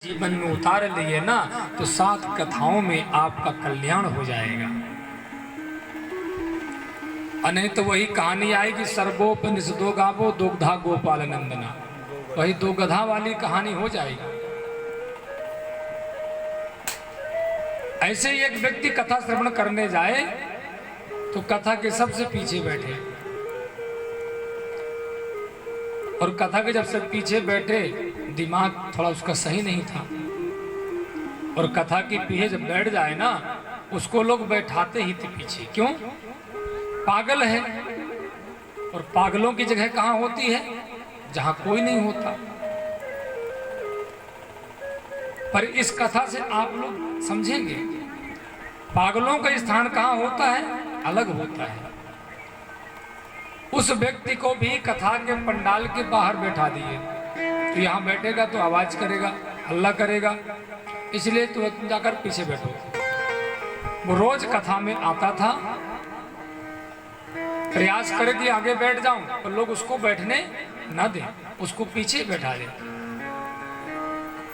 जीवन में उतार लिए ना तो 7 कथाओं में आपका कल्याण हो जाएगा। नहीं तो वही कहानी आएगी सर्वोपनिषदो गावो दुग्धा गोपाल नंदना, वही 2 गधा वाली कहानी हो जाएगी। ऐसे ही एक व्यक्ति कथा श्रवण करने जाए तो कथा के सबसे पीछे बैठे, और कथा के जब से पीछे बैठे दिमाग थोड़ा उसका सही नहीं था, और कथा के पीछे जब बैठ जाए ना उसको लोग बैठाते ही थे पीछे। क्यों? पागल है, और पागलों की जगह कहाँ होती है? जहां कोई नहीं होता। पर इस कथा से आप लोग समझेंगे पागलों का स्थान कहाँ होता है, अलग होता है। उस व्यक्ति को भी कथा के पंडाल के बाहर बैठा दिए, तो यहाँ बैठेगा तो आवाज करेगा, हल्ला करेगा, इसलिए तुम जाकर पीछे बैठो। वो रोज कथा में आता था, प्रयास करे कि आगे बैठ जाऊं, पर लोग उसको बैठने न दें, उसको पीछे बैठा दे।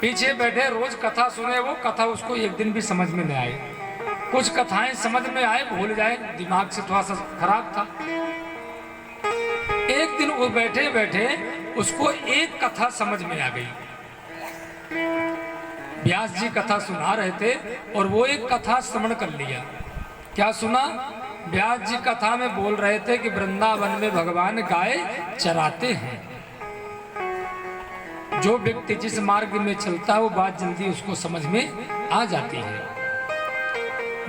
पीछे बैठे रोज कथा सुने, वो कथा उसको एक दिन भी समझ में नहीं आई। कुछ कथाएं समझ में आए, भूल जाए, दिमाग से थोड़ा सा खराब था। एक दिन वो बैठे बैठे उसको एक कथा समझ में आ गई। व्यास जी कथा सुना रहे थे और वो एक कथा श्रवण कर लिया। क्या सुना? व्यास जी कथा में बोल रहे थे कि वृंदावन में भगवान गाय चराते हैं। जो व्यक्ति जिस मार्ग में चलता है वो बात जल्दी उसको समझ में आ जाती है।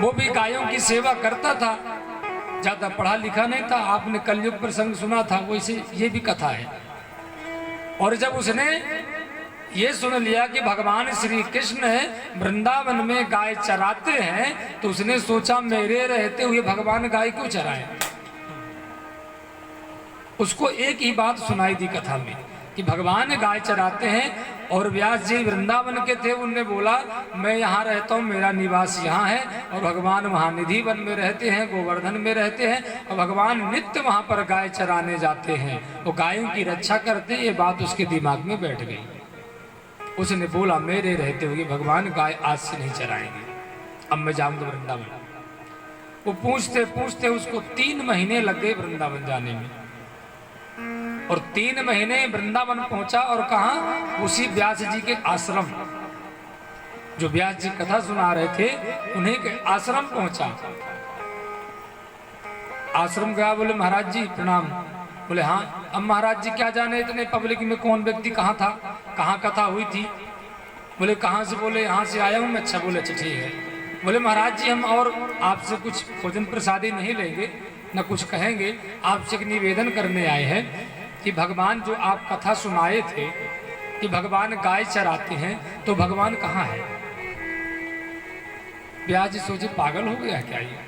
वो भी गायों की सेवा करता था, ज्यादा पढ़ा लिखा नहीं था। आपने कलयुग प्रसंग सुना था, वैसे ये भी कथा है। और जब उसने ये सुन लिया कि भगवान श्री कृष्ण वृंदावन में गाय चराते हैं, तो उसने सोचा मेरे रहते हुए भगवान गाय क्यों चराए। उसको एक ही बात सुनाई दी कथा में कि भगवान गाय चराते हैं, और व्यास जी वृंदावन के थे। उनने बोला मैं यहाँ रहता हूँ, मेरा निवास यहाँ है, और भगवान वहाँ निधि वन में रहते हैं, गोवर्धन में रहते हैं, और भगवान नित्य वहाँ पर गाय चराने जाते हैं, वो गायों की रक्षा करते हैं। ये बात उसके दिमाग में बैठ गई। उसने बोला मेरे रहते हुए भगवान गाय आज से नहीं चराएंगे, अब मैं जाऊंगा वृंदावन। वो पूछते पूछते उसको 3 महीने लग गए वृंदावन जाने में, और 3 महीने वृंदावन पहुंचा। और कहा? उसी व्यास जी के आश्रम, जो व्यास जी कथा सुना रहे थे उन्हीं के आश्रम पहुंचा। आश्रम गया, बोले महाराज जी प्रणाम। बोले हाँ। अब महाराज जी क्या जाने इतने पब्लिक में कौन व्यक्ति कहाँ था, कहाँ कथा हुई थी। बोले कहाँ से? बोले यहाँ से आया हूँ मैं। अच्छा। बोले अच्छा ठीक है। बोले महाराज जी हम और आपसे कुछ भोजन प्रसादी नहीं लेंगे, न कुछ कहेंगे, आपसे एक निवेदन करने आए हैं कि भगवान जो आप कथा सुनाए थे कि भगवान गाय चराते हैं, तो भगवान कहाँ है? व्यास जी सोचे पागल हो गया क्या ये?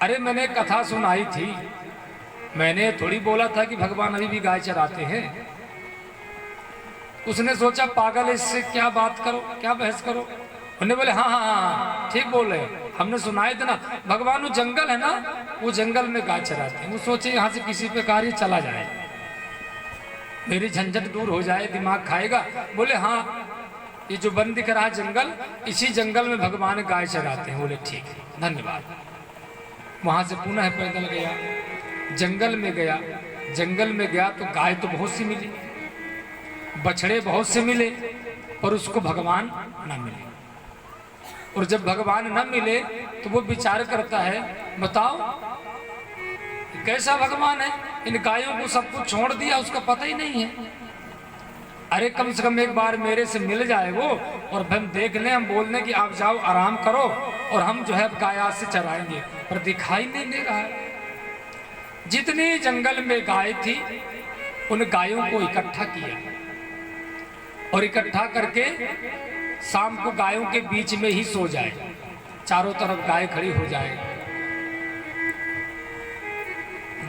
अरे मैंने कथा सुनाई थी, मैंने थोड़ी बोला था कि भगवान अभी भी गाय चराते हैं। उसने सोचा पागल इससे क्या बात करो, क्या बहस करो। उन्होंने बोले हाँ हाँ हाँ ठीक बोल रहे, हमने सुनाए थे ना, भगवान वो जंगल है ना, वो जंगल में गाय चराते हैं। वो सोचे यहाँ से किसी प्रकार ही चला जाए, मेरी झंझट दूर हो जाए, दिमाग खाएगा। बोले हाँ ये जो वन दिख रहा है जंगल, इसी जंगल में भगवान गाय चराते हैं। बोले ठीक है धन्यवाद। वहां से पुनः पैदल गया, जंगल में गया। जंगल में गया तो गाय तो बहुत सी मिली, बछड़े बहुत से मिले, पर उसको भगवान न मिले। और जब भगवान न मिले तो वो विचार करता है बताओ कैसा भगवान है, इन गायों को सब कुछ छोड़ दिया, उसका पता ही नहीं है। अरे कम से कम एक बार मेरे से मिल जाए वो, और हम देख लें, हम बोल दें कि आप जाओ आराम करो और हम जो है गाय आज से चराएंगे, पर दिखाई नहीं दे रहा है। जितनी जंगल में गाय थी उन गायों को इकट्ठा किया, और इकट्ठा करके शाम को गायों के बीच में ही सो जाए, चारों तरफ गाय खड़ी हो जाए।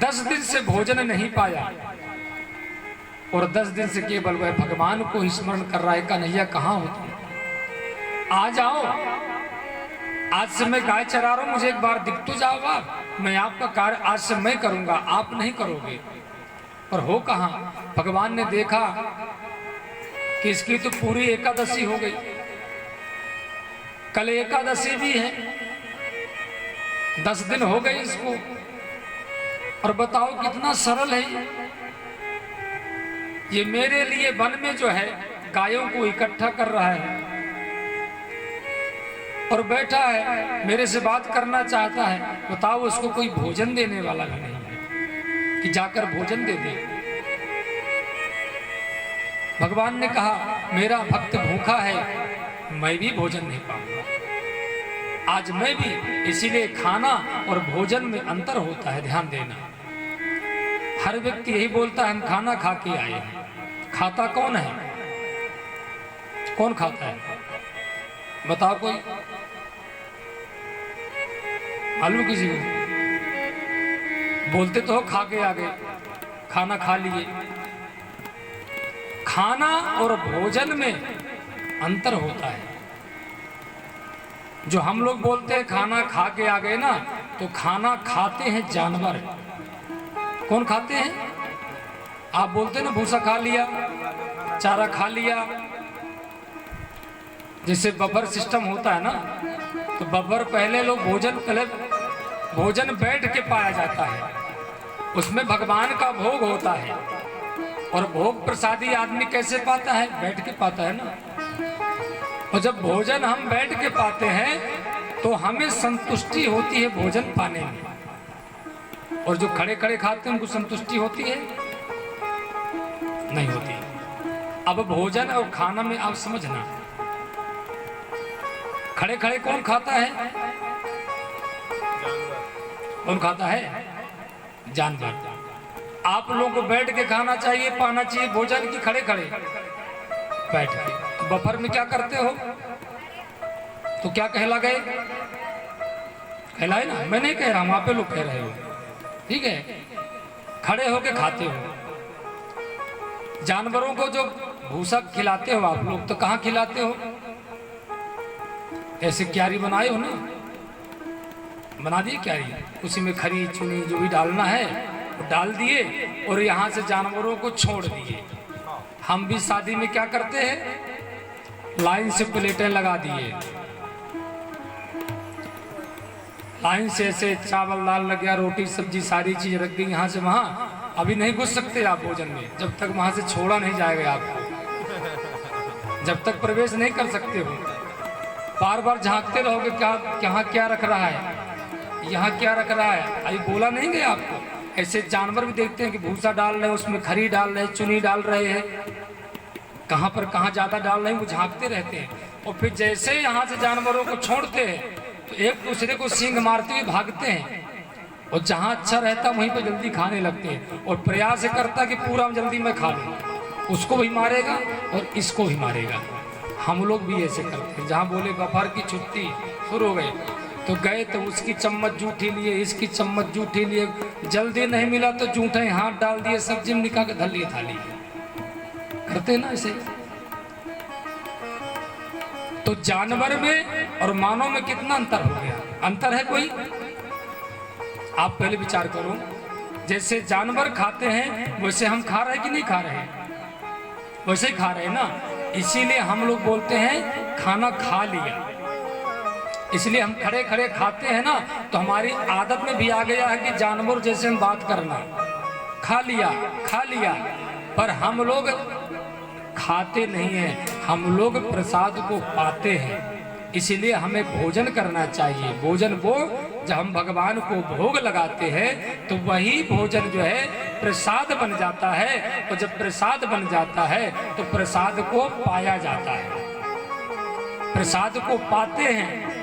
10 दिन से भोजन नहीं पाया, और 10 दिन से केवल वह भगवान को ही स्मरण कर रहा है, कन्हैया कहाँ हो तुम, आ जाओ, आज से मैं गाय चरा रहा हूं, मुझे एक बार दिख तो जाओ बाप, मैं आपका कार्य आज से मैं करूंगा, आप नहीं करोगे। पर हो कहाँ? भगवान ने देखा कि इसकी तो पूरी एकादशी हो गई, कल एकादशी भी है, 10 दिन हो गए इसको, और बताओ कितना सरल है ये मेरे लिए वन में जो है गायों को इकट्ठा कर रहा है और बैठा है, मेरे से बात करना चाहता है। बताओ उसको कोई भोजन देने वाला भी नहीं है कि जाकर भोजन दे दे। भगवान ने कहा मेरा भक्त भूखा है, मैं भी भोजन नहीं पाऊंगा आज मैं भी। इसीलिए खाना और भोजन में अंतर होता है, ध्यान देना। हर व्यक्ति यही बोलता है हम खाना खा के आए हैं। खाता कौन है? कौन खाता है? बताओ कोई, मालूम किसी को? बोलते तो हो खा के आ गए, खाना खा लिए। खाना और भोजन में अंतर होता है। जो हम लोग बोलते हैं खाना खा के आ गए ना, तो खाना खाते हैं जानवर। कौन खाते हैं? आप बोलते हैं ना भूसा खा लिया, चारा खा लिया। जैसे बफर सिस्टम होता है ना, तो बफर पहले लोग भोजन बैठ के पाया जाता है, उसमें भगवान का भोग होता है। और भोग प्रसादी आदमी कैसे पाता है? बैठ के पाता है ना। और जब भोजन हम बैठ के पाते हैं तो हमें संतुष्टि होती है भोजन पाने में, और जो खड़े खड़े खाते हैं उनको संतुष्टि होती है? नहीं होती। अब भोजन और खाना में आप समझना, खड़े खड़े कौन खाता है? कौन खाता है? जानवर। आप लोगों को बैठ के खाना चाहिए, पाना चाहिए भोजन की खड़े खड़े बैठ के। तो बफर में क्या करते हो? तो क्या कहला गए? कहलाए ना, मैं नहीं कह रहा हूं, आप लोग कह रहे हो, ठीक है? खड़े होके खाते हो। जानवरों को जो भूसा खिलाते हो आप लोग, तो कहाँ खिलाते हो? ऐसे क्यारी बनाए हो ना, बना दिए क्यारी, उसी में खरी चुनी जो भी डालना है वो डाल दिए, और यहाँ से जानवरों को छोड़ दिए। हम भी शादी में क्या करते हैं? लाइन से प्लेटें लगा दिए, लाइन से ऐसे चावल दाल लग गया, रोटी सब्जी सारी चीज रख दी यहाँ से वहाँ। अभी नहीं घुस सकते आप भोजन में, जब तक वहां से छोड़ा नहीं जाएगा आपको, जब तक प्रवेश नहीं कर सकते हो। बार बार झांकते रहोगे क्या यहाँ क्या रख रहा है, यहाँ क्या रख रहा है, अभी बोला नहीं गया आपको। ऐसे जानवर भी देखते हैं कि भूसा डाल रहे हैं, उसमें खरी डाल रहे हैं, चुनी डाल रहे हैं, कहाँ पर कहाँ ज्यादा डाल रहे हैं, वो झांकते रहते हैं। और फिर जैसे यहाँ से जानवरों को छोड़ते हैं तो एक दूसरे को सींग मारते हुए भागते हैं, और जहाँ अच्छा रहता वहीं पर जल्दी खाने लगते हैं, और प्रयास करता कि पूरा जल्दी मैं खा लूँ। उसको भी मारेगा और इसको भी मारेगा। हम लोग भी ऐसे करते हैं, जहाँ बोले बफर की छुट्टी शुरू हो गई तो गए, तो उसकी चम्मच जूठी लिए, इसकी चम्मच जूठी लिए, जल्दी नहीं मिला तो जूठे हाथ डाल दिए, सब्जी में निकाल के धर लिए थाली। करते ना ऐसे। तो जानवर में और मानव में कितना अंतर हो गया? अंतर है कोई? आप पहले विचार करो। जैसे जानवर खाते हैं वैसे हम खा रहे हैं कि नहीं खा रहे हैं? वैसे ही खा रहे हैं ना। इसीलिए हम लोग बोलते हैं खाना खा लिया। इसलिए हम खड़े खड़े खाते हैं ना, तो हमारी आदत में भी आ गया है कि जानवर जैसे हम बात करना, खा लिया खा लिया। पर हम लोग खाते नहीं हैं, हम लोग प्रसाद को पाते हैं। इसीलिए हमें भोजन करना चाहिए। भोजन वो जब हम भगवान को भोग लगाते हैं तो वही भोजन जो है प्रसाद बन जाता है, और जब प्रसाद बन जाता है तो प्रसाद को पाया जाता है। प्रसाद को पाते हैं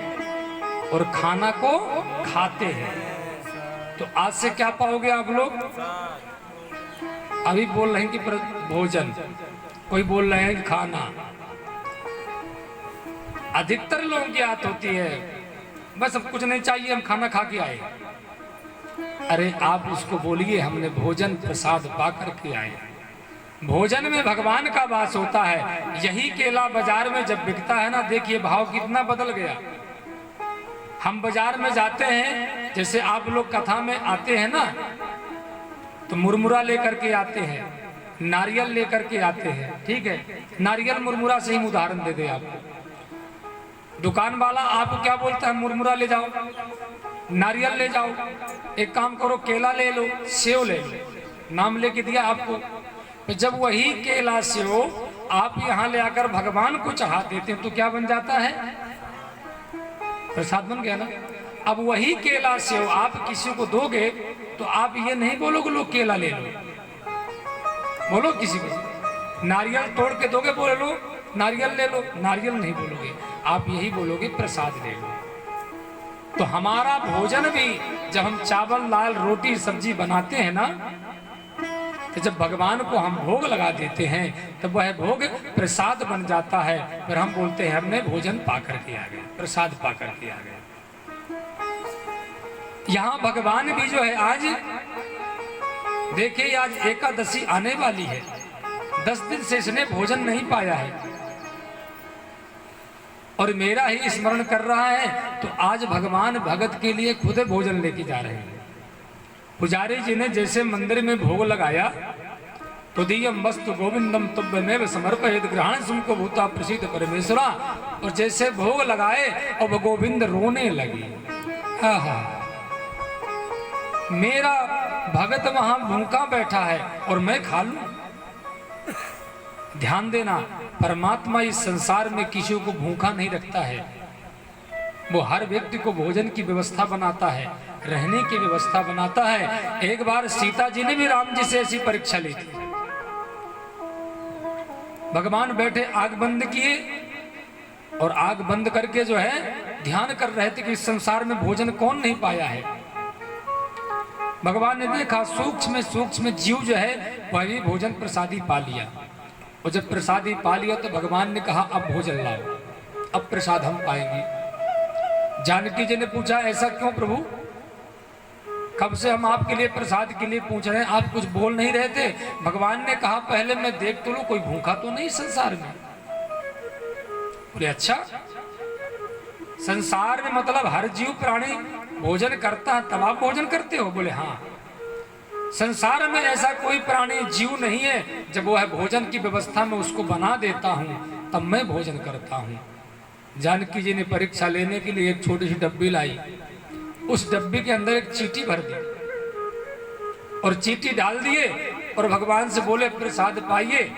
और खाना को खाते हैं। तो आज से क्या पाओगे आप लोग? अभी बोल रहे हैं कि भोजन, कोई बोल रहे हैं कि खाना। अधिकतर लोगों की आदत होती है बस अब कुछ नहीं चाहिए, हम खाना खा के आए। अरे आप उसको बोलिए हमने भोजन प्रसाद पा करके आए। भोजन में भगवान का वास होता है। यही केला बाजार में जब बिकता है ना, देखिए भाव कितना बदल गया। हम बाजार में जाते हैं, जैसे आप लोग कथा में आते हैं ना, तो मुरमुरा लेकर के आते हैं, नारियल लेकर के आते हैं, ठीक है। नारियल मुरमुरा से ही उदाहरण दे दे आपको। दुकान वाला आपको क्या बोलता है, मुरमुरा ले जाओ, नारियल ले जाओ, एक काम करो केला ले लो, सेव ले लो, नाम लेके दिया आपको। तो जब वही केला सेव आप यहाँ ले आकर भगवान को चढ़ा देते हैं तो क्या बन जाता है, प्रसाद बन गया ना। अब वही केला सेव आप किसी को दोगे तो आप ये नहीं बोलोगे लो केला ले लो, बोलो किसी को नारियल तोड़ के दोगे, बोले लो नारियल ले लो, नारियल नहीं बोलोगे, आप यही बोलोगे प्रसाद ले लो। तो हमारा भोजन भी जब हम चावल दाल रोटी सब्जी बनाते हैं ना, तो जब भगवान को हम भोग लगा देते हैं तब वह भोग प्रसाद बन जाता है। फिर हम बोलते हैं हमने भोजन पाकर के आ गए, प्रसाद पाकर के आ गए। यहाँ भगवान भी जो है आज देखिए, आज एकादशी आने वाली है, 10 दिन से इसने भोजन नहीं पाया है और मेरा ही स्मरण कर रहा है। तो आज भगवान भगत के लिए खुद भोजन लेके जा रहे हैं। पुजारी जी ने जैसे मंदिर में भोग लगाया तो दियम वस्तु गोविंदम तुभ्यमेव समर्पयेत् ग्रहण सुमको भूता प्रसीद परमेश्वरा। और जैसे भोग लगाए और वो गोविंद रोने लगी, आहा मेरा भगत वहां भूखा बैठा है और मैं खा लूं। ध्यान देना, परमात्मा इस संसार में किसी को भूखा नहीं रखता है, वो हर व्यक्ति को भोजन की व्यवस्था बनाता है, रहने की व्यवस्था बनाता है। एक बार सीता जी ने भी राम जी से ऐसी परीक्षा ली थी। भगवान बैठे आग बंद किए और आग बंद करके जो है ध्यान कर रहे थे कि इस संसार में भोजन कौन नहीं पाया है। भगवान ने देखा सूक्ष्म जीव जो है वह भी भोजन प्रसादी पा लिया। और जब प्रसादी पा लिया तो भगवान ने कहा अब भोजन लाओ, अब प्रसाद हम पाएंगे। जानकी जी ने पूछा ऐसा क्यों प्रभु, कब से हम आपके लिए प्रसाद के लिए पूछ रहे हैं, आप कुछ बोल नहीं रहे थे। भगवान ने कहा पहले मैं देख तो लूं कोई भूखा तो नहीं संसार में। बोले अच्छा, संसार में मतलब हर जीव प्राणी भोजन करता है तब आप भोजन करते हो? बोले हाँ। संसार में ऐसा कोई प्राणी जीव नहीं है जब वो है भोजन की व्यवस्था में उसको बना देता हूं तब मैं भोजन करता हूं। जानकी जी ने परीक्षा लेने के लिए एक छोटी सी डब्बी लाई, उस डब्बी के अंदर एक चीटी भर दी और चीटी डाल दिए और भगवान से बोले प्रसाद पाइए।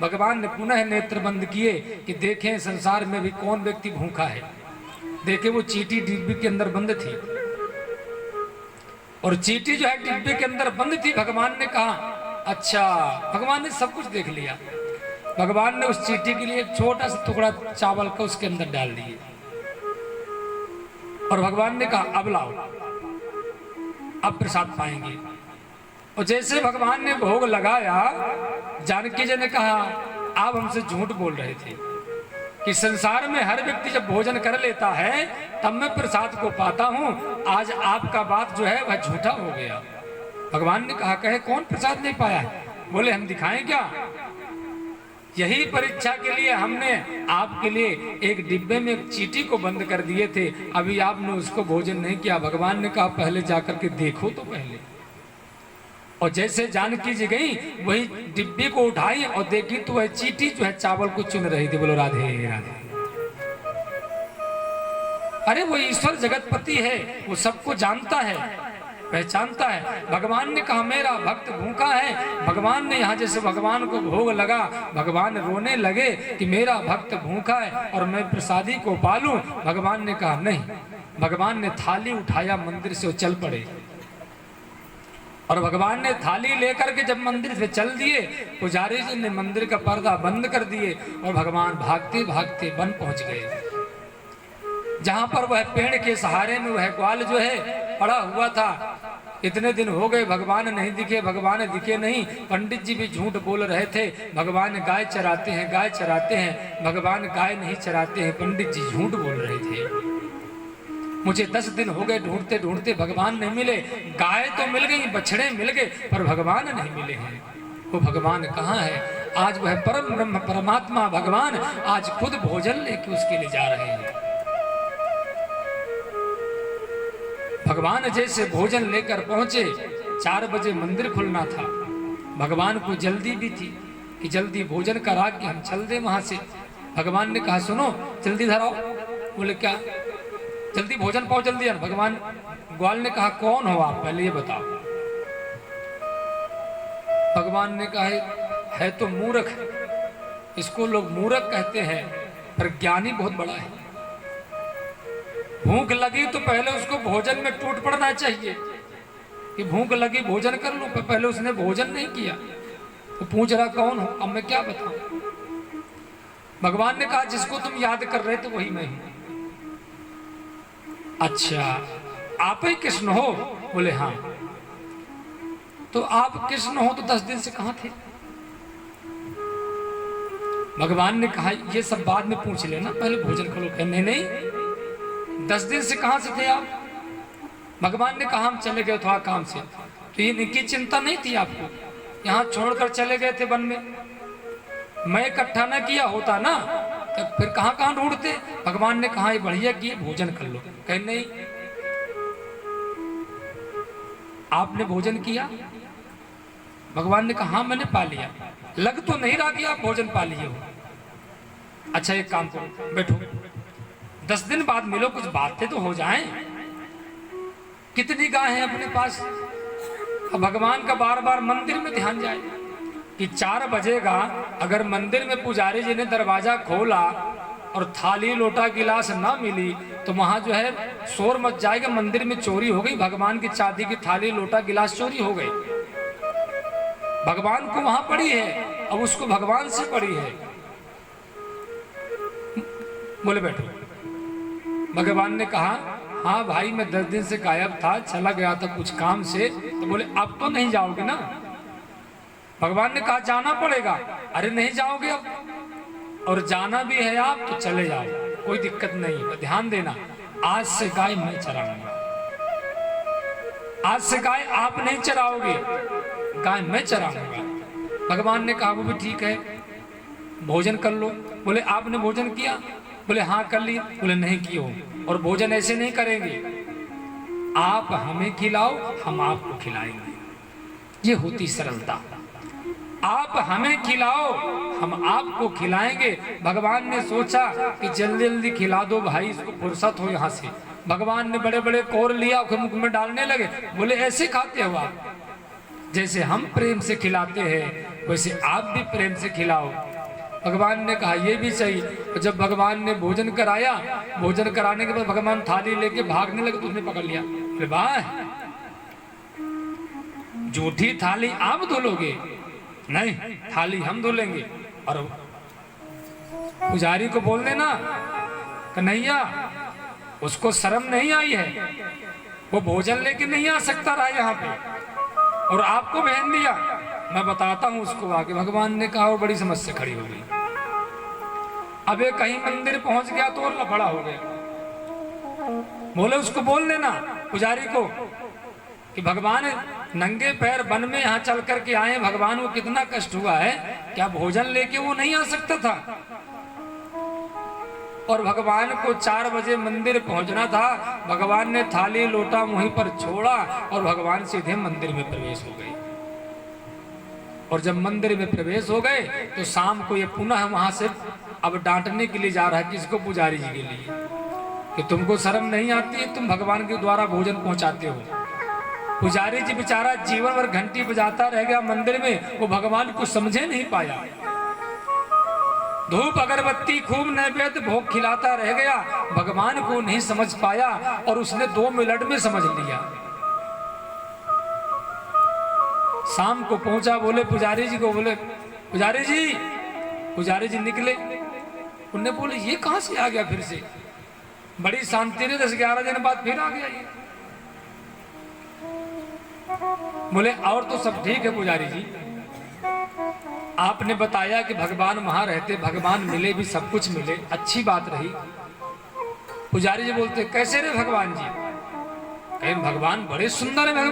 भगवान ने पुनः नेत्र बंद किए कि देखें संसार में भी कौन व्यक्ति भूखा है। देखे वो चीटी डिब्बी के अंदर बंद थी और चीटी जो है डिब्बे के अंदर बंद थी। भगवान ने कहा अच्छा, भगवान ने सब कुछ देख लिया। भगवान ने उस चीटी के लिए एक छोटा सा टुकड़ा चावल का उसके अंदर डाल दिए और भगवान ने कहा अब लाओ, अब प्रसाद पाएंगे। और जैसे भगवान ने भोग लगाया, जानकी जी ने कहा आप हमसे झूठ बोल रहे थे कि संसार में हर व्यक्ति जब भोजन कर लेता है तब मैं प्रसाद को पाता हूं, आज आपका बात जो है वह झूठा हो गया। भगवान ने कहा कहे कौन प्रसाद नहीं पाया? बोले हम दिखाएं क्या? यही परीक्षा के लिए हमने आपके लिए एक डिब्बे में एक चीटी को बंद कर दिए थे, अभी आपने उसको भोजन नहीं किया। भगवान ने कहा पहले जाकर के देखो तो पहले। और जैसे जानकी जी गई वही डिब्बी को उठाई और देखी तो वह चीटी जो है चावल को चुन रही थी। बोलो राधे राधे। अरे वो ईश्वर जगतपति है, वो सबको जानता है, पहचानता है। भगवान ने कहा मेरा भक्त भूखा है। भगवान ने यहाँ जैसे भगवान को भोग लगा, भगवान रोने लगे कि मेरा भक्त भूखा है और मैं प्रसादी को पालूं। भगवान ने कहा नहीं। भगवान ने थाली उठाया, मंदिर से चल पड़े और भगवान ने थाली लेकर के जब मंदिर से चल दिए, पुजारी जी ने मंदिर का पर्दा बंद कर दिए और भगवान भागते भागते वन पहुंच गए, जहां पर वह पेड़ के सहारे में वह ग्वाल जो है पड़ा हुआ था। इतने दिन हो गए भगवान नहीं दिखे, भगवान दिखे नहीं। पंडित जी भी झूठ बोल रहे थे, भगवान गाय चराते हैं, गाय चराते हैं। भगवान गाय नहीं चराते हैं, पंडित जी झूठ बोल रहे थे। मुझे 10 दिन हो गए ढूंढते ढूंढते भगवान नहीं मिले। गाय तो मिल गई, बछड़े मिल गए, पर भगवान नहीं मिले हैं। वो भगवान कहाँ है? आज वह परम ब्रह्म परमात्मा भगवान आज खुद भोजन लेके उसके लिए जा रहे हैं। भगवान जैसे भोजन लेकर पहुंचे, 4 बजे मंदिर खुलना था। भगवान को जल्दी भी थी कि जल्दी भोजन करा के हम चल दे वहां से। भगवान ने कहा सुनो जल्दी धराओ, बोले क्या? जल्दी भोजन पाओ, जल्दी यार। भगवान ग्वाल ने कहा कौन हो आप, पहले ये बताओ। भगवान ने कहा है तो मूर्ख, इसको लोग मूर्ख कहते हैं, पर ज्ञानी बहुत बड़ा है। भूख लगी तो पहले उसको भोजन में टूट पड़ना चाहिए कि भूख लगी भोजन कर लूं, पर पहले उसने भोजन नहीं किया तो पूछ रहा कौन हो। अब मैं क्या बताऊं? भगवान ने कहा जिसको तुम याद कर रहे थे वही मैं हूं। अच्छा, आप ही कृष्ण हो? बोले हाँ। तो आप कृष्ण हो तो 10 दिन से कहां थे? भगवान ने कहा ये सब बाद में पूछ लेना, पहले भोजन करो। नहीं नहीं, 10 दिन से कहां से थे आप? भगवान ने कहा हम चले गए थोड़ा काम से। तो ये इनकी चिंता नहीं थी आपको? यहां छोड़कर चले गए थे वन में, मैं इकट्ठा ना किया होता ना तब फिर कहां कहां ढूंढते। भगवान ने कहा ये बढ़िया किए, भोजन कर लो। कहे नहीं, आपने भोजन किया? भगवान ने कहा हाँ मैंने पा लिया। लग तो नहीं रहा कि आप भोजन पा लिए हो। अच्छा एक काम करो, बैठो, 10 दिन बाद मिलो, कुछ बातें तो हो जाएं। कितनी गाय है अपने पास? अब भगवान का बार बार मंदिर में ध्यान जाए कि 4 बजेगा, अगर मंदिर में पुजारी जी ने दरवाजा खोला और थाली लोटा गिलास ना मिली तो वहां जो है शोर मच जाएगा, मंदिर में चोरी हो गई, भगवान की चांदी की थाली लोटा गिलास चोरी हो गई। भगवान को वहां पड़ी है, अब उसको भगवान से पड़ी है। बोले बैठो। भगवान ने कहा हाँ भाई मैं 10 दिन से गायब था, चला गया था कुछ काम से। तो बोले अब तो नहीं जाओगे ना? भगवान ने कहा जाना पड़ेगा। अरे नहीं जाओगे अब, और जाना भी है आप तो चले जाओ, कोई दिक्कत नहीं है। ध्यान देना, आज से गाय मैं चराऊंगा। आज से गाय आप नहीं चराओगे, गाय मैं चराऊंगा। भगवान ने कहा वो भी ठीक है, भोजन कर लो। बोले आपने भोजन किया? बोले हाँ कर लिया। बोले नहीं किया, और भोजन ऐसे नहीं करेंगे, आप हमें खिलाओ हम आपको खिलाएंगे। ये होती सरलता। आप हमें खिलाओ हम आपको खिलाएंगे। भगवान ने सोचा कि जल्दी जल्दी खिला दो भाई, इसको फुर्सत हो यहाँ से। भगवान ने बड़े बड़े कोर लिया, मुख में डालने लगे। बोले ऐसे खाते हो आप? जैसे हम प्रेम से खिलाते हैं वैसे आप भी प्रेम से खिलाओ। भगवान ने कहा ये भी सही। तो जब भगवान ने भोजन कराया, भोजन कराने के बाद भगवान थाली लेके भागने लगे तो उसने पकड़ लिया। बोले वाह, जूठी थाली आप धुलोगे? नहीं, थाली हम धुलेंगे। और पुजारी को बोल देना कन्हैया, उसको शर्म नहीं आई है, वो भोजन लेके नहीं आ सकता रहा यहाँ पे, और आपको बहन दिया। मैं बताता हूँ उसको आगे। भगवान ने कहा वो बड़ी समस्या खड़ी हो गई। अब ये कहीं मंदिर पहुंच गया तो और लफड़ा हो गया। बोले उसको बोल देना पुजारी को कि भगवान नंगे पैर वन में यहाँ चल करके आए, भगवान को कितना कष्ट हुआ है, क्या भोजन लेके वो नहीं आ सकता था? और भगवान को 4 बजे मंदिर पहुंचना था। भगवान ने थाली लोटा वहीं पर छोड़ा और भगवान सीधे मंदिर में प्रवेश हो गए। और जब मंदिर में प्रवेश हो गए तो शाम को ये पुनः वहां से अब डांटने के लिए जा रहा है किसको? पुजारी जी के लिए, कि तुमको शर्म नहीं आती है, तुम भगवान के द्वारा भोजन पहुंचाते हो। पुजारी जी बेचारा जीवन भर घंटी बजाता रह गया मंदिर में, वो भगवान को समझे नहीं पाया। धूप अगरबत्ती खूब नैवेद्य भोग खिलाता रह गया, भगवान को नहीं समझ पाया, और उसने 2 मिनट में समझ लिया। शाम को पहुंचा, बोले पुजारी जी को, बोले पुजारी जी। पुजारी जी निकले, उनने बोले ये कहां से आ गया फिर से? बड़ी शांति ने 10-11 दिन बाद फिर आ गया ये। बोले और तो सब ठीक है पुजारी जी, आपने बताया कि भगवान वहां रहते, भगवान मिले भी, सब कुछ मिले, अच्छी बात रही। पुजारी जी बोलते कैसे रे भगवान जी? कहे भगवान बड़े सुंदर है।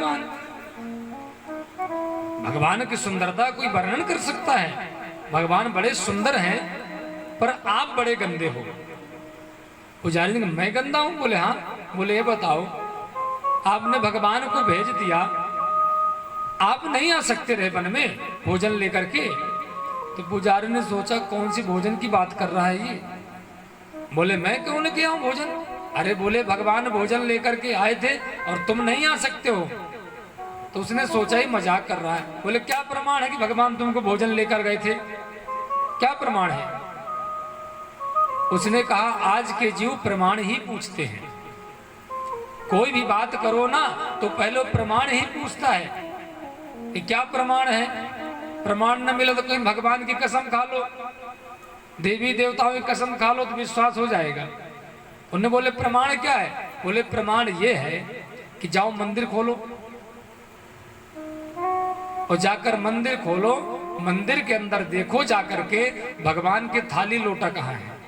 भगवान की सुंदरता कोई वर्णन कर सकता है? भगवान बड़े सुंदर हैं, पर आप बड़े गंदे हो। पुजारी ने मैं गंदा हूं? बोले हाँ। बोले ये बताओ, आपने भगवान को भेज दिया, आप नहीं आ सकते रहे वन में भोजन लेकर के? तो पुजारी ने सोचा कौन सी भोजन की बात कर रहा है ये। बोले मैं क्यों लेके आऊं भोजन? अरे बोले भगवान भोजन लेकर के आए थे और तुम नहीं आ सकते हो। तो उसने सोचा ही मजाक कर रहा है। बोले क्या प्रमाण है कि भगवान तुमको भोजन लेकर गए थे? क्या प्रमाण है? उसने कहा आज के जीव प्रमाण ही पूछते हैं। कोई भी बात करो ना तो पहले प्रमाण ही पूछता है कि क्या प्रमाण है। प्रमाण न मिले तो कहीं भगवान की कसम खा लो, देवी देवताओं की कसम खा लो तो विश्वास हो जाएगा। उन्होंने बोले प्रमाण क्या है? बोले प्रमाण ये है कि जाओ मंदिर खोलो और जाकर मंदिर खोलो, मंदिर के अंदर देखो जाकर के भगवान के थाली लोटा कहाँ है।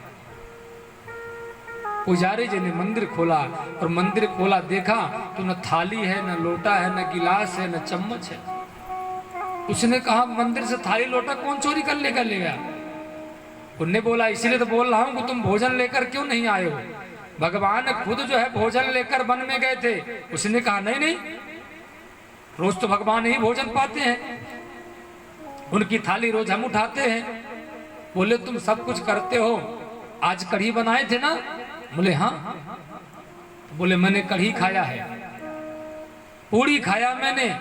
पुजारी जी ने मंदिर खोला और मंदिर खोला, देखा तो न थाली है, न लोटा है, न गिलास है, न चम्मच है। उसने कहा मंदिर से थाली लोटा कौन चोरी कर लेकर ले गया? उनने बोला इसीलिए तो बोल रहा हूं कि तुम भोजन लेकर क्यों नहीं आए हो। भगवान खुद जो है भोजन लेकर वन में गए थे। उसने कहा नहीं नहीं, रोज तो भगवान ही भोजन पाते हैं, उनकी थाली रोज हम उठाते हैं। बोले तुम सब कुछ करते हो, आज कढ़ी बनाए थे ना? बोले हाँ। बोले मैंने कढ़ी खाया है, पूड़ी खाया मैंने,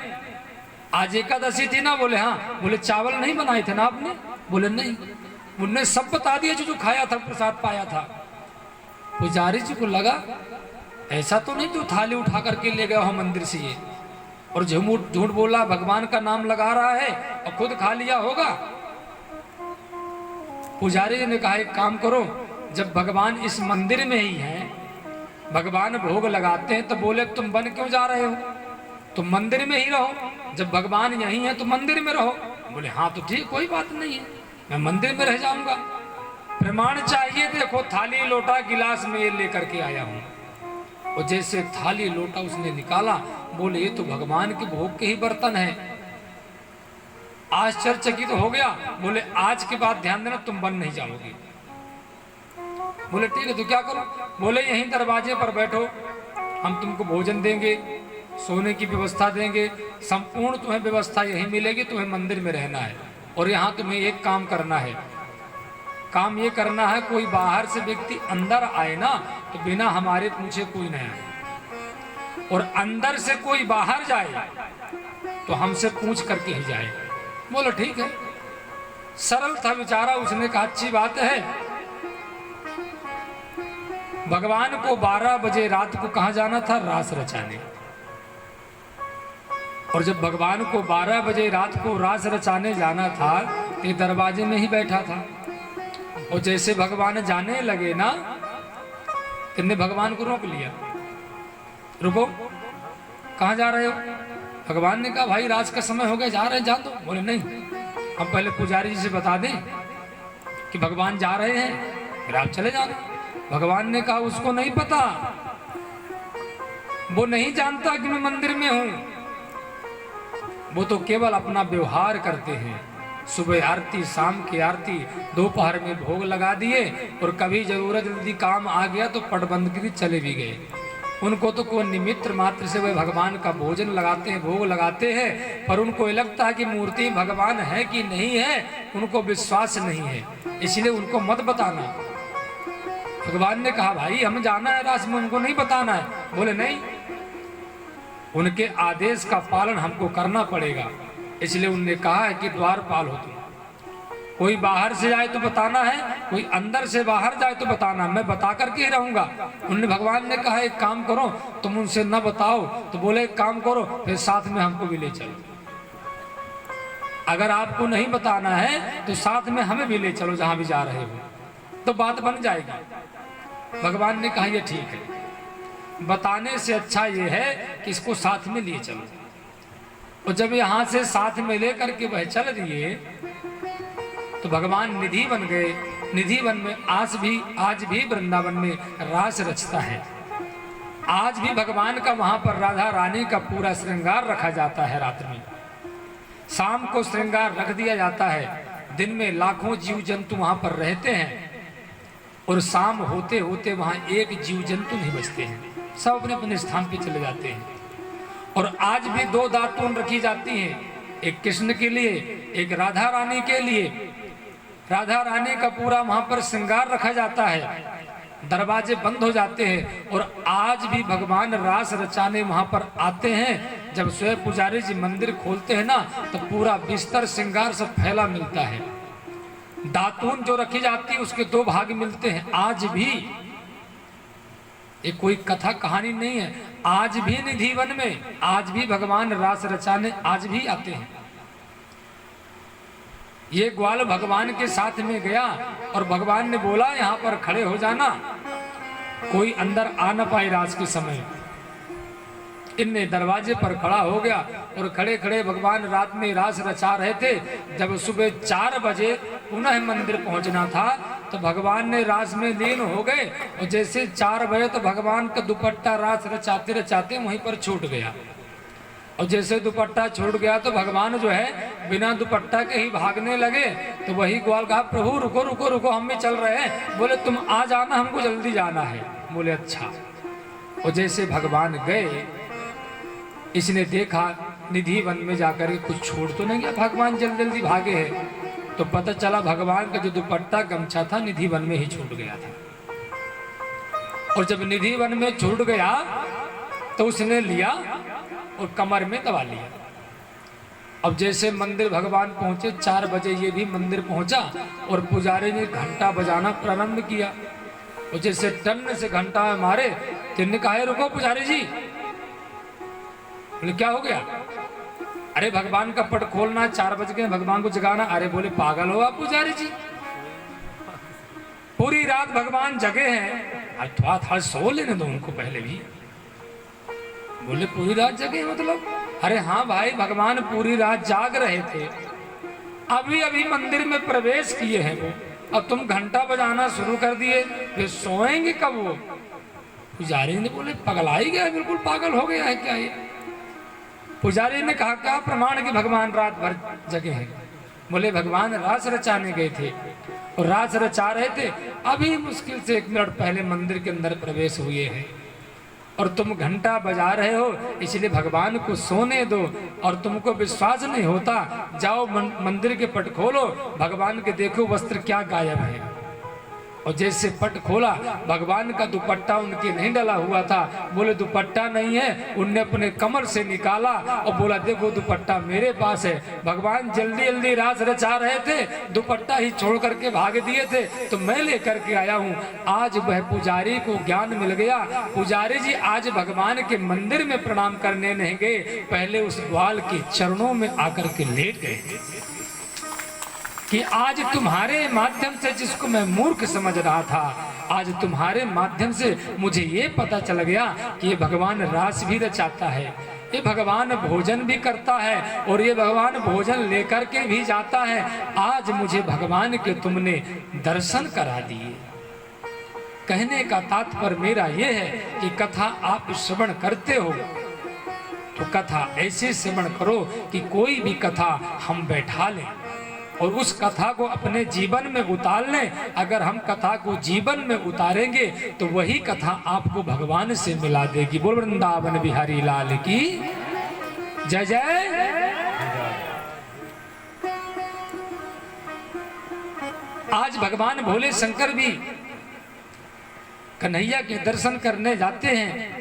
आज एकादशी थी ना? बोले हाँ। बोले चावल नहीं बनाए थे ना आपने? बोले नहीं। उनने सब बता दिया जो खाया था, प्रसाद पाया था। पुजारी जी को लगा ऐसा तो नहीं तो थाली उठा करके ले गया हो मंदिर से ये, और झूठ बोला, भगवान का नाम लगा रहा है और खुद खा लिया होगा। पुजारी जी ने कहा एक काम करो, जब भगवान इस मंदिर में ही हैं, भगवान भोग लगाते हैं, तो बोले तुम वन क्यों जा रहे हो? तुम मंदिर में ही रहो, जब भगवान यहीं है तो मंदिर में रहो। बोले हाँ तो ठीक, कोई बात नहीं है, मैं मंदिर में रह जाऊंगा। प्रमाण चाहिए, देखो थाली लोटा गिलास में ये लेकर के आया हूं। और जैसे थाली लोटा उसने निकाला, बोले ये तो भगवान के भोग के ही बर्तन है। आश्चर्यचकित तो हो गया। बोले आज के बाद ध्यान देना, तुम वन नहीं जाओगे। बोले ठीक है तो क्या करो? बोले यहीं दरवाजे पर बैठो, हम तुमको भोजन देंगे, सोने की व्यवस्था देंगे, संपूर्ण तुम्हें व्यवस्था यहीं मिलेगी, तुम्हें मंदिर में रहना है। और यहाँ तुम्हें एक काम करना है, काम ये करना है कोई बाहर से व्यक्ति अंदर आए ना तो बिना हमारे पूछे कोई नहीं आए, और अंदर से कोई बाहर जाए तो हमसे पूछ करके ही जाए। बोलो ठीक है, सरल था बेचारा। उसने कहा अच्छी बात है। भगवान को 12 बजे रात को कहाँ जाना था? रास रचाने। और जब भगवान को 12 बजे रात को रास रचाने जाना था तो ये दरवाजे में ही बैठा था। और जैसे भगवान जाने लगे ना, किन्ने भगवान को रोक लिया, रुको कहाँ जा रहे हो? भगवान ने कहा भाई रात का समय हो गया, जा रहे हैं, जा दो। बोले नहीं, हम पहले पुजारी जी से बता दें कि भगवान जा रहे हैं, फिर आप चले जाना। भगवान ने कहा उसको नहीं पता, वो नहीं जानता कि मैं मंदिर में हूं, वो तो केवल अपना व्यवहार करते हैं। सुबह आरती, शाम की आरती, दोपहर में भोग लगा दिए, और कभी जरूरत यदि काम आ गया तो पट बंद कर चले भी गए। उनको तो कोई निमित्त मात्र से वह भगवान का भोजन लगाते हैं, भोग लगाते हैं, पर उनको ये लगता है कि मूर्ति भगवान है कि नहीं है, उनको विश्वास नहीं है, इसलिए उनको मत बताना। भगवान ने कहा भाई हम जाना है रास में, उनको नहीं बताना है। बोले नहीं, उनके आदेश का पालन हमको करना पड़ेगा, इसलिए उनने कहा है कि द्वारपाल हो तुम। कोई बाहर से जाए तो बताना है, कोई अंदर से बाहर जाए तो बताना, मैं बता करके ही रहूंगा। उन्होंने भगवान ने कहा एक काम करो, तुम उनसे न बताओ तो बोले एक काम करो, फिर साथ में हमको भी ले चलो। अगर आपको नहीं बताना है तो साथ में हमें भी ले चलो, जहां भी जा रहे हो, तो बात बन जाएगी। भगवान ने कहा ये ठीक है, बताने से अच्छा ये है कि इसको साथ में लिए चलो। और जब यहाँ से साथ में लेकर के वह चल दिए तो भगवान निधि बन गए। निधि वन में आज भी वृंदावन में रास रचता है। आज भी भगवान का वहां पर राधा रानी का पूरा श्रृंगार रखा जाता है। रात में शाम को श्रृंगार रख दिया जाता है। दिन में लाखों जीव जंतु वहां पर रहते हैं, और शाम होते होते वहां एक जीव जंतु नहीं बचते हैं, सब अपने अपने स्थान पे चले जाते हैं। और आज भी 2 दातून रखी जाती हैं, एक कृष्ण के लिए, एक राधा रानी के लिए। राधा रानी का पूरा वहां पर श्रृंगार रखा जाता है। दरवाजे बंद हो जाते हैं। और आज भी भगवान रास रचाने वहां पर आते हैं। जब स्वयं पुजारी जी मंदिर खोलते हैं ना, तो पूरा बिस्तर श्रृंगार सब फैला मिलता है। दातून जो रखी जाती है उसके 2 भाग मिलते हैं। आज भी ये कोई कथा कहानी नहीं है, आज भी निधि वन में आज भी भगवान रास रचाने आज भी आते हैं। ये ग्वाल भगवान के साथ में गया और भगवान ने बोला यहाँ पर खड़े हो जाना, कोई अंदर आ न पाए रात के समय। इनने दरवाजे पर खड़ा हो गया और खड़े खड़े भगवान रात में रास रचा रहे थे। जब सुबह 4 बजे पुनः मंदिर पहुंचना था तो भगवान ने रास में लीन हो गए। और जैसे 4 बजे तो भगवान का दुपट्टा रास रचाते रचाते वहीं पर छूट गया। और जैसे दुपट्टा छूट गया तो भगवान जो है बिना दुपट्टा के ही भागने लगे। तो वही ग्वाल कहा, प्रभु रुको रुको रुको, हम भी चल रहे हैं। बोले तुम आ जाना, हमको जल्दी जाना है। बोले अच्छा। और जैसे भगवान गए, इसने देखा निधि वन में जाकर के कुछ छोड़ तो नहीं गया, भगवान जल्दी जल्दी भागे हैं। तो पता चला भगवान का जो दुपट्टा गमछा था निधि वन में ही छूट गया था। और जब निधि वन में छूट गया तो उसने लिया और कमर में दबा लिया। अब जैसे मंदिर भगवान पहुंचे 4 बजे, ये भी मंदिर पहुंचा और पुजारी ने घंटा बजाना प्रारंभ किया। और जैसे टन से घंटा मारे तो इन्होंने कहा, रुको पुजारी जी। बोले क्या हो गया? अरे भगवान का पट खोलना, 4 बज गए, भगवान को जगाना। अरे बोले पागल हो आप पुजारी जी, पूरी रात भगवान जगे हैं, थोड़ा सो लेने दो उनको पहले भी। बोले पूरी रात जगे मतलब? अरे हाँ भाई, भगवान पूरी रात जाग रहे थे, अभी अभी मंदिर में प्रवेश किए हैं वो, अब तुम घंटा बजाना शुरू कर दिए, फिर सोएंगे कब वो? पुजारी ने बोले पगला ही गया, बिल्कुल पागल हो गया है क्या ये? पुजारी ने कहा क्या प्रमाण कि भगवान रात भर जगे हैं? बोले भगवान रास रचाने गए थे और रास रचा रहे थे, अभी मुश्किल से 1 मिनट पहले मंदिर के अंदर प्रवेश हुए हैं और तुम घंटा बजा रहे हो, इसलिए भगवान को सोने दो। और तुमको विश्वास नहीं होता, जाओ मंदिर के पट खोलो, भगवान के देखो वस्त्र क्या गायब है। और जैसे पट खोला, भगवान का दुपट्टा उनके नहीं डला हुआ था। बोले दुपट्टा नहीं है, उनने अपने कमर से निकाला और बोला देखो दुपट्टा मेरे पास है। भगवान जल्दी जल्दी रास रचा रहे थे, दुपट्टा ही छोड़ करके भाग दिए थे, तो मैं लेकर के आया हूँ। आज वह पुजारी को ज्ञान मिल गया। पुजारी जी आज भगवान के मंदिर में प्रणाम करने नहीं गए, पहले उस ग्वाल के चरणों में आकर के लेट गए कि आज तुम्हारे माध्यम से, जिसको मैं मूर्ख समझ रहा था, आज तुम्हारे माध्यम से मुझे ये पता चल गया कि ये भगवान रास भी रचाता है, ये भगवान भोजन भी करता है और ये भगवान भोजन लेकर के भी जाता है। आज मुझे भगवान के तुमने दर्शन करा दिए। कहने का तात्पर्य मेरा ये है कि कथा आप श्रवण करते हो तो कथा ऐसे श्रवण करो कि कोई भी कथा हम बैठा लें और उस कथा को अपने जीवन में उतार लें। अगर हम कथा को जीवन में उतारेंगे तो वही कथा आपको भगवान से मिला देगी। बोल वृंदावन बिहारी लाल की जय जय। आज भगवान भोले शंकर भी कन्हैया के दर्शन करने जाते हैं